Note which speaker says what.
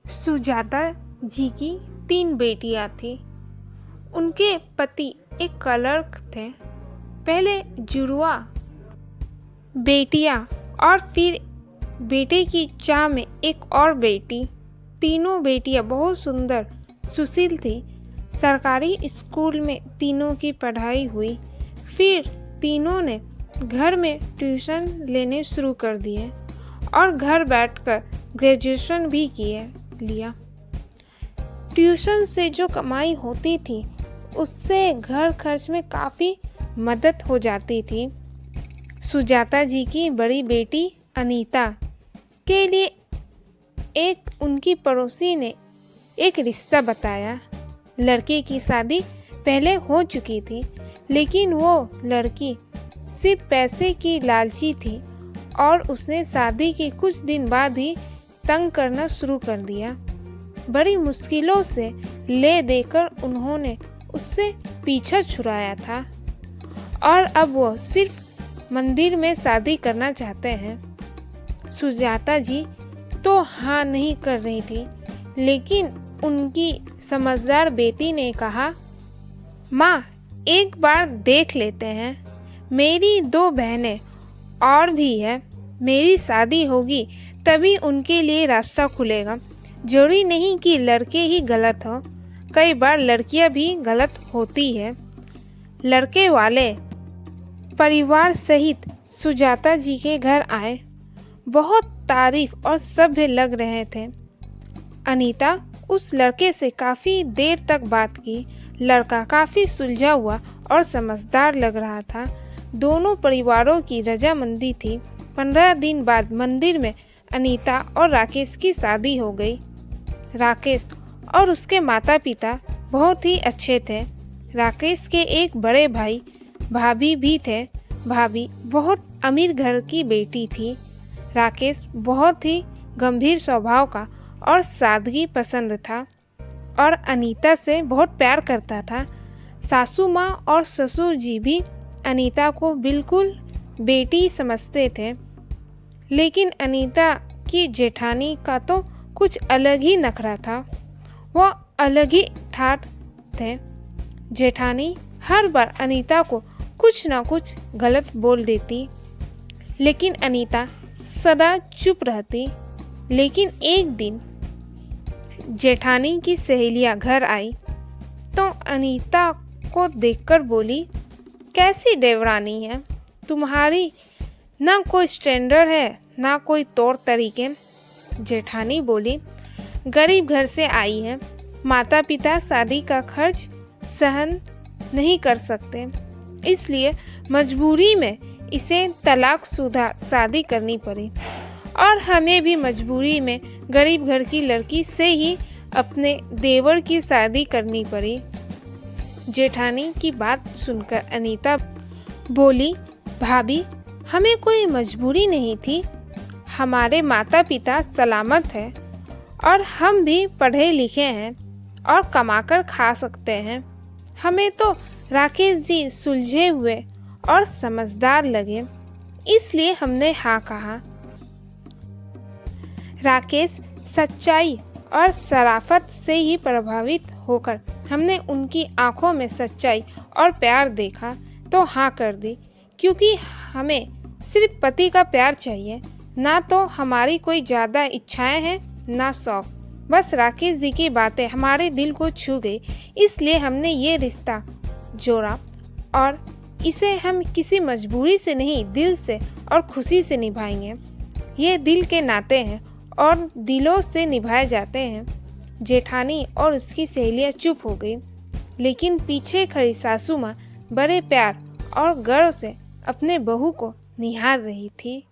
Speaker 1: सुजाता जी की 3 बेटियां थीं। उनके पति एक क्लर्क थे। पहले जुड़वा बेटियां और फिर बेटे की चाह में एक और बेटी। तीनों बेटियां बहुत सुंदर सुशील थी। सरकारी स्कूल में तीनों की पढ़ाई हुई। फिर तीनों ने घर में ट्यूशन लेने शुरू कर दिए और घर बैठकर ग्रेजुएशन भी लिया। ट्यूशन से जो कमाई होती थी उससे घर खर्च में काफ़ी मदद हो जाती थी। सुजाता जी की बड़ी बेटी अनीता के लिए एक उनकी पड़ोसी ने एक रिश्ता बताया। लड़के की शादी पहले हो चुकी थी, लेकिन वो लड़की सिर्फ पैसे की लालची थी और उसने शादी के कुछ दिन बाद ही तंग करना शुरू कर दिया। बड़ी मुश्किलों से ले देकर उन्होंने उससे पीछा छुड़ाया था और अब वो सिर्फ मंदिर में शादी करना चाहते हैं। सुजाता जी तो हाँ नहीं कर रही थी, लेकिन उनकी समझदार बेटी ने कहा, माँ एक बार देख लेते हैं। मेरी 2 बहनें और भी है। मेरी शादी होगी तभी उनके लिए रास्ता खुलेगा। जरूरी नहीं कि लड़के ही गलत हो, कई बार लड़कियां भी गलत होती है। लड़के वाले परिवार सहित सुजाता जी के घर आए। बहुत तारीफ और सभ्य लग रहे थे। अनीता उस लड़के से काफ़ी देर तक बात की। लड़का काफ़ी सुलझा हुआ और समझदार लग रहा था। दोनों परिवारों की रजामंदी थी। 15 दिन बाद मंदिर में अनीता और राकेश की शादी हो गई। राकेश और उसके माता पिता बहुत ही अच्छे थे। राकेश के एक बड़े भाई भाभी भी थे। भाभी बहुत अमीर घर की बेटी थी। राकेश बहुत ही गंभीर स्वभाव का और सादगी पसंद था और अनीता से बहुत प्यार करता था। सासू माँ और ससुर जी भी अनीता को बिल्कुल बेटी समझते थे, लेकिन अनीता की जेठानी का तो कुछ अलग ही नखरा था। वह अलग ही ठाठ थे। जेठानी हर बार अनीता को कुछ ना कुछ गलत बोल देती, लेकिन अनीता सदा चुप रहती। लेकिन एक दिन जेठानी की सहेलियां घर आई तो अनीता को देखकर बोली, कैसी देवरानी है तुम्हारी, ना कोई स्टैंडर्ड है ना कोई तौर तरीके। जेठानी बोली, गरीब घर से आई है। माता पिता शादी का खर्च सहन नहीं कर सकते, इसलिए मजबूरी में इसे तलाकशुदा शादी करनी पड़ी और हमें भी मजबूरी में गरीब घर की लड़की से ही अपने देवर की शादी करनी पड़ी। जेठानी की बात सुनकर अनीता बोली, भाभी हमें कोई मजबूरी नहीं थी। हमारे माता पिता सलामत हैं और हम भी पढ़े लिखे हैं और कमाकर खा सकते हैं। हमें तो राकेश जी सुलझे हुए और समझदार लगे, इसलिए हमने हाँ कहा। राकेश सच्चाई और शराफत से ही प्रभावित होकर हमने उनकी आंखों में सच्चाई और प्यार देखा तो हाँ कर दी, क्योंकि हमें सिर्फ पति का प्यार चाहिए, ना तो हमारी कोई ज़्यादा इच्छाएं हैं ना शौक। बस राकेश जी की बातें हमारे दिल को छू गई, इसलिए हमने ये रिश्ता जोड़ा और इसे हम किसी मजबूरी से नहीं, दिल से और खुशी से निभाएंगे। ये दिल के नाते हैं और दिलों से निभाए जाते हैं। जेठानी और उसकी सहेलियां चुप हो गई, लेकिन पीछे खड़ी सासू माँ बड़े प्यार और गर्व से अपने बहू को निहार रही थी।